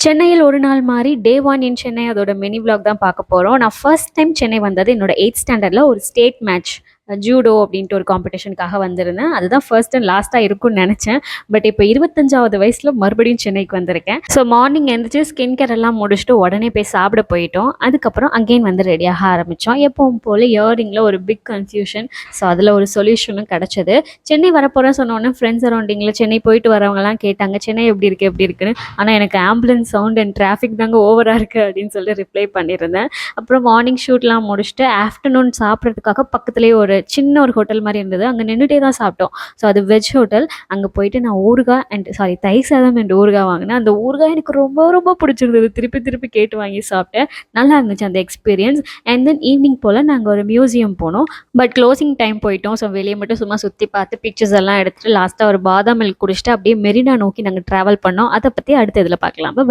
சென்னையில் ஒரு நாள் மாறி டே 1 இன் சென்னை அதோட மினி vlog தான் பார்க்க போகிறோம். நான் ஃபர்ஸ்ட் டைம் சென்னை வந்தது என்னோட 8th ஸ்டாண்டர்டில் ஒரு ஸ்டேட் மேட்ச் ஜூடோ அப்படின்ட்டு ஒரு காம்படிஷனுக்காக வந்திருந்தேன். அதுதான் ஃபர்ஸ்ட் அண்ட் லாஸ்ட்டாக இருக்கும்னு நினச்சேன். பட் இப்போ 25வது வயசில் மறுபடியும் சென்னைக்கு வந்திருக்கேன். ஸோ மார்னிங் எழுந்திரிச்சு ஸ்கின் கேர் எல்லாம் முடிச்சுட்டு உடனே போய் சாப்பிட போயிட்டோம். அதுக்கப்புறம் அகெயின் வந்து ரெடியாக ஆரம்பித்தோம். எப்பவும் போல் இயரிங்கில் ஒரு பிக் கன்ஃபியூஷன். ஸோ அதில் ஒரு சொல்யூஷனும் கிடச்சிது. சென்னை வரப்போகிறேன் சொன்னோன்னே ஃப்ரெண்ட்ஸ் அரௌண்டிங்கில் சென்னை போயிட்டு வரவங்கலாம் கேட்டாங்க சென்னை எப்படி இருக்குது எப்படி இருக்குன்னு. ஆனால் எனக்கு ஆம்புலன்ஸ் சவுண்ட் அண்ட் டிராஃபிக் தாங்க ஓவராக இருக்குது அப்படின்னு சொல்லி ரிப்ளை பண்ணியிருந்தேன். அப்புறம் மார்னிங் ஷூட்லாம் முடிச்சுட்டு ஆஃப்டர்நூன் சாப்பிட்றதுக்காக பக்கத்துலேயே ஒரு சின்ன ஒரு ஹோட்டல் மாதிரி இருந்தது. அங்கே நின்றுட்டே தான் சாப்பிட்டோம். ஸோ அது வெஜ் ஹோட்டல். அங்கே போயிட்டு நான் ஊறுகாய் அண்ட் தயிர் சாதம் அண்ட் ஊறுகாய் வாங்கினேன். அந்த ஊறுகாய் எனக்கு ரொம்ப ரொம்ப பிடிச்சிருந்தது. திருப்பி திருப்பி கேட்டு வாங்கி சாப்பிட்டேன். நல்லா இருந்துச்சு அந்த எக்ஸ்பீரியன்ஸ். அண்ட் தென் ஈவினிங் போல் நாங்கள் ஒரு மியூசியம் போனோம். பட் க்ளோசிங் டைம் போயிட்டோம். ஸோ வெளியே மட்டும் சும்மா சுற்றி பார்த்து பிக்சர்ஸ் எல்லாம் எடுத்துகிட்டு லாஸ்ட்டாக ஒரு பாதாம் மில்க் குடிச்சிட்டு அப்படியே மெரினா நோக்கி நாங்கள் ட்ராவல் பண்ணோம். அதை பற்றி அடுத்த இதில் பார்க்கலாம். பை.